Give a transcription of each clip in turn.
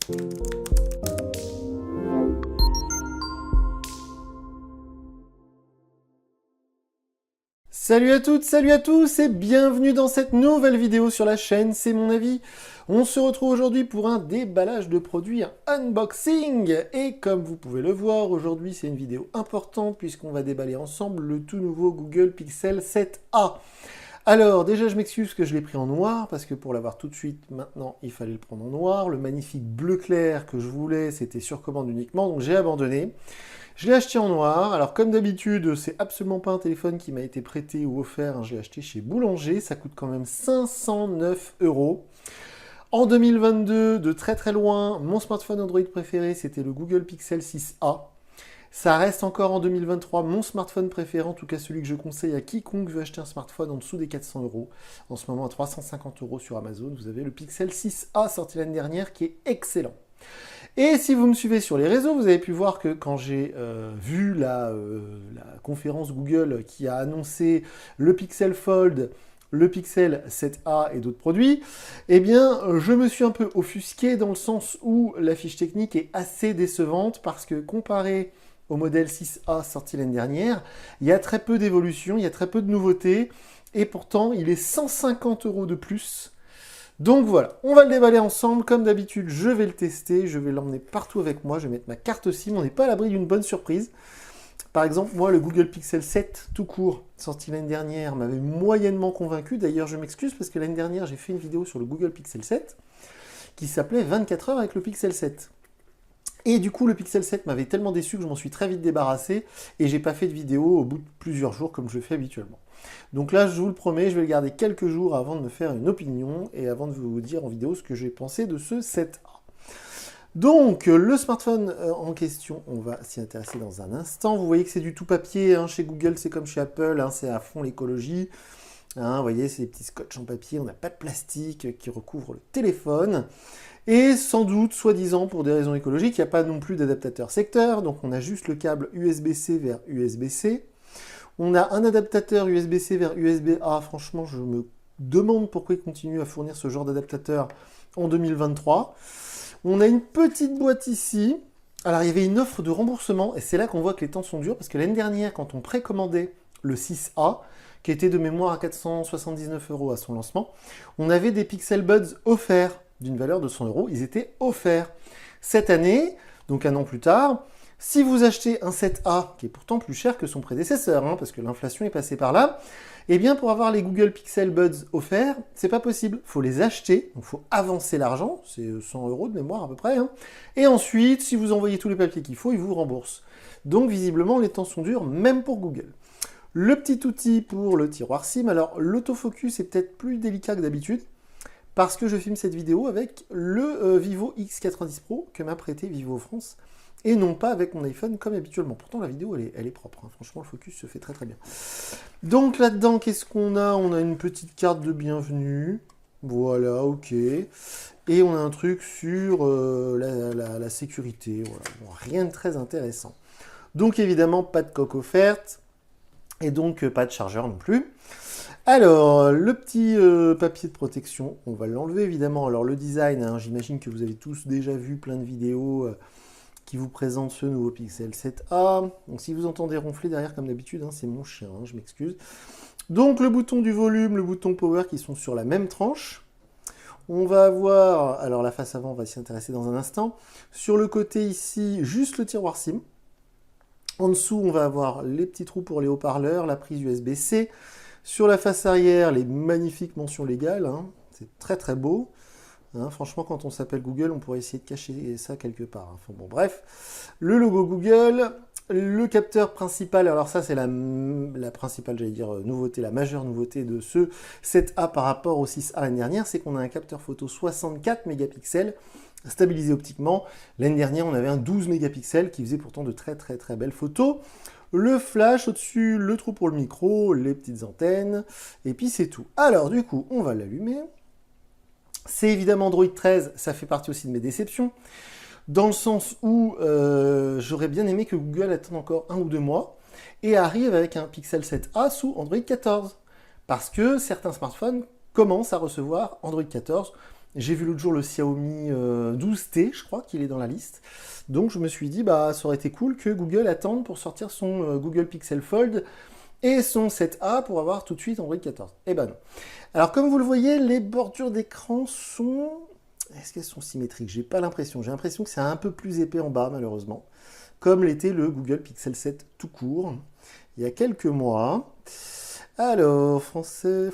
Salut à toutes, salut à tous et bienvenue dans cette nouvelle vidéo sur la chaîne, c'est mon avis. On se retrouve aujourd'hui pour un déballage de produits, un unboxing. Et comme vous pouvez le voir, aujourd'hui c'est une vidéo importante puisqu'on va déballer ensemble le tout nouveau Google Pixel 7a. Alors déjà je m'excuse que je l'ai pris en noir parce que pour l'avoir tout de suite maintenant il fallait le prendre en noir. Le magnifique bleu clair que je voulais c'était sur commande uniquement donc j'ai abandonné. Je l'ai acheté en noir, alors comme d'habitude, c'est absolument pas un téléphone qui m'a été prêté ou offert, hein. Je l'ai acheté chez Boulanger, ça coûte quand même 509 €. En 2022, de très très loin, mon smartphone Android préféré, c'était le Google Pixel 6a. Ça reste encore en 2023 mon smartphone préféré, en tout cas celui que je conseille à quiconque veut acheter un smartphone en dessous des 400 €. En ce moment à 350 € sur Amazon, vous avez le Pixel 6a sorti l'année dernière qui est excellent. Et si vous me suivez sur les réseaux, vous avez pu voir que quand j'ai vu la conférence Google qui a annoncé le Pixel Fold, le Pixel 7a et d'autres produits, eh bien, je me suis un peu offusqué dans le sens où la fiche technique est assez décevante parce que comparé au modèle 6a sorti l'année dernière, il y a très peu d'évolution, il y a très peu de nouveautés et pourtant, il est 150 € de plus. Donc voilà, on va le déballer ensemble, comme d'habitude, je vais le tester, je vais l'emmener partout avec moi, je vais mettre ma carte SIM, on n'est pas à l'abri d'une bonne surprise. Par exemple, moi, le Google Pixel 7, tout court, sorti l'année dernière, m'avait moyennement convaincu. D'ailleurs, je m'excuse parce que l'année dernière, j'ai fait une vidéo sur le Google Pixel 7 qui s'appelait 24 heures avec le Pixel 7. Et du coup, le Pixel 7 m'avait tellement déçu que je m'en suis très vite débarrassé et j'ai pas fait de vidéo au bout de plusieurs jours comme je le fais habituellement. Donc là, je vous le promets, je vais le garder quelques jours avant de me faire une opinion et avant de vous dire en vidéo ce que j'ai pensé de ce 7a. Donc, le smartphone en question, on va s'y intéresser dans un instant. Vous voyez que c'est du tout papier, hein. Chez Google, c'est comme chez Apple, hein, c'est à fond l'écologie. Hein, vous voyez, c'est des petits scotch en papier, on n'a pas de plastique qui recouvre le téléphone. Et sans doute, soi-disant, pour des raisons écologiques, il n'y a pas non plus d'adaptateur secteur, donc on a juste le câble USB-C vers USB-C. On a un adaptateur USB-C vers USB-A. Franchement, je me demande pourquoi ils continuent à fournir ce genre d'adaptateur en 2023. On a une petite boîte ici. Alors, il y avait une offre de remboursement, et c'est là qu'on voit que les temps sont durs, parce que l'année dernière, quand on précommandait le 6a, qui était de mémoire à 479 € à son lancement, on avait des Pixel Buds offerts d'une valeur de 100 €. Ils étaient offerts. Cette année, donc un an plus tard, si vous achetez un 7a, qui est pourtant plus cher que son prédécesseur, hein, parce que l'inflation est passée par là, eh bien pour avoir les Google Pixel Buds offerts, c'est pas possible. Il faut les acheter, donc il faut avancer l'argent, c'est 100 € de mémoire à peu près. Hein. Et ensuite, si vous envoyez tous les papiers qu'il faut, ils vous remboursent. Donc visiblement, les temps sont durs, même pour Google. Le petit outil pour le tiroir SIM, alors l'autofocus est peut-être plus délicat que d'habitude, parce que je filme cette vidéo avec le Vivo X90 Pro que m'a prêté Vivo France, et non pas avec mon iPhone comme habituellement. Pourtant, la vidéo, elle est propre. Hein. Franchement, le focus se fait très très bien. Donc là-dedans, qu'est-ce qu'on a? On a une petite carte de bienvenue. Voilà, ok. Et on a un truc sur la sécurité. Voilà. Bon, rien de très intéressant. Donc évidemment, pas de coque offerte. Et donc, pas de chargeur non plus. Alors, le petit papier de protection, on va l'enlever évidemment. Alors, le design, hein, j'imagine que vous avez tous déjà vu plein de vidéos qui vous présentent ce nouveau Pixel 7a. Donc, si vous entendez ronfler derrière comme d'habitude, hein, c'est mon chien, hein, je m'excuse. Donc, le bouton du volume, le bouton power qui sont sur la même tranche. On va avoir, alors la face avant, on va s'y intéresser dans un instant. Sur le côté ici, juste le tiroir SIM. En dessous, on va avoir les petits trous pour les haut-parleurs, la prise USB-C. Sur la face arrière, les magnifiques mentions légales. Hein. C'est très très beau. Hein, franchement, quand on s'appelle Google, on pourrait essayer de cacher ça quelque part. Enfin, bon, bref. Le logo Google, le capteur principal. Alors ça, c'est la principale, j'allais dire, nouveauté, la majeure nouveauté de ce 7a par rapport au 6a l'année dernière, c'est qu'on a un capteur photo 64 mégapixels stabilisé optiquement. L'année dernière, on avait un 12 mégapixels qui faisait pourtant de très très très belles photos. Le flash au-dessus, le trou pour le micro, les petites antennes, et puis c'est tout. Alors du coup, on va l'allumer. C'est évidemment Android 13, ça fait partie aussi de mes déceptions, dans le sens où j'aurais bien aimé que Google attende encore 1 ou 2 mois et arrive avec un Pixel 7a sous Android 14. Parce que certains smartphones commencent à recevoir Android 14. J'ai vu l'autre jour le Xiaomi 12T, je crois qu'il est dans la liste. Donc je me suis dit, bah ça aurait été cool que Google attende pour sortir son Google Pixel Fold et son 7A pour avoir tout de suite Android 14. Eh ben non. Alors comme vous le voyez, les bordures d'écran sont... Est-ce qu'elles sont symétriques? J'ai pas l'impression. J'ai l'impression que c'est un peu plus épais en bas, malheureusement. Comme l'était le Google Pixel 7 tout court, il y a quelques mois. Alors, français.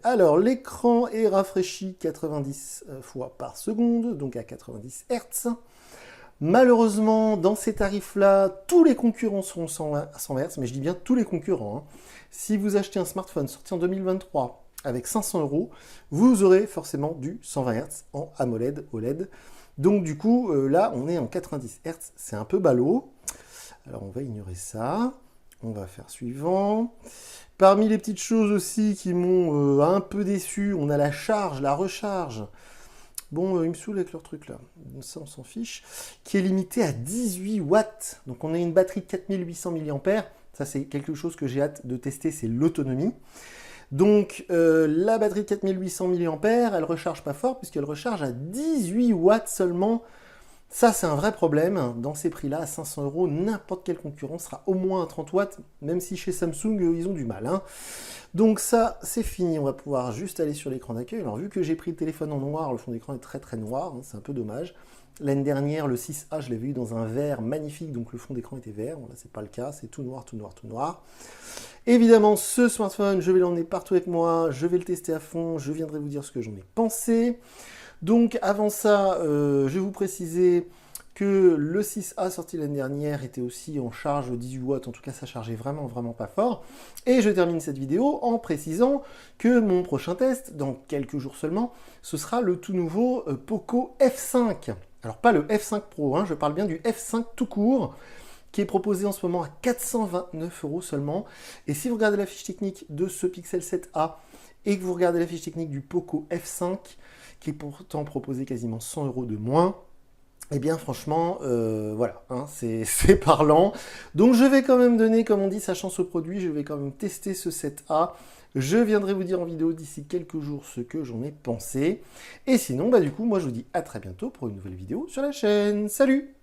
Alors, l'écran est rafraîchi 90 fois par seconde, donc à 90 Hz. Malheureusement, dans ces tarifs-là, tous les concurrents seront 100 Hz, mais je dis bien tous les concurrents. Hein. Si vous achetez un smartphone sorti en 2023 avec 500 €, vous aurez forcément du 120 Hz en AMOLED, OLED. Donc du coup, là, on est en 90 Hz, c'est un peu ballot. Alors, on va ignorer ça. On va faire suivant. Parmi les petites choses aussi qui m'ont un peu déçu, on a la charge, la recharge. Bon, ils me saoulent avec leur truc là, ça on s'en fiche, qui est limité à 18 watts. Donc on a une batterie de 4800 mAh, ça c'est quelque chose que j'ai hâte de tester, c'est l'autonomie. Donc la batterie de 4800 mAh, elle recharge pas fort puisqu'elle recharge à 18 watts seulement. Ça, c'est un vrai problème. Dans ces prix-là, à 500 €, n'importe quel concurrent sera au moins à 30 watts, même si chez Samsung, ils ont du mal. Hein. Donc ça, c'est fini. On va pouvoir juste aller sur l'écran d'accueil. Alors, vu que j'ai pris le téléphone en noir, le fond d'écran est très très noir. Hein, c'est un peu dommage. L'année dernière, le 6A, je l'avais eu dans un vert magnifique, donc le fond d'écran était vert. Bon, là, c'est pas le cas. C'est tout noir, tout noir, tout noir. Évidemment, ce smartphone, je vais l'emmener partout avec moi. Je vais le tester à fond. Je viendrai vous dire ce que j'en ai pensé. Donc avant ça, je vais vous préciser que le 6A sorti l'année dernière était aussi en charge 18 watts, en tout cas ça chargeait vraiment pas fort. Et je termine cette vidéo en précisant que mon prochain test, dans quelques jours seulement, ce sera le tout nouveau Poco F5. Alors pas le F5 Pro, hein, je parle bien du F5 tout court, qui est proposé en ce moment à 429 € seulement. Et si vous regardez la fiche technique de ce Pixel 7A et que vous regardez la fiche technique du Poco F5, qui est pourtant proposé quasiment 100 € de moins, eh bien franchement, voilà, hein, c'est parlant. Donc je vais quand même donner, comme on dit, sa chance au produit, je vais quand même tester ce 7A. Je viendrai vous dire en vidéo d'ici quelques jours ce que j'en ai pensé. Et sinon, bah du coup, moi je vous dis à très bientôt pour une nouvelle vidéo sur la chaîne. Salut!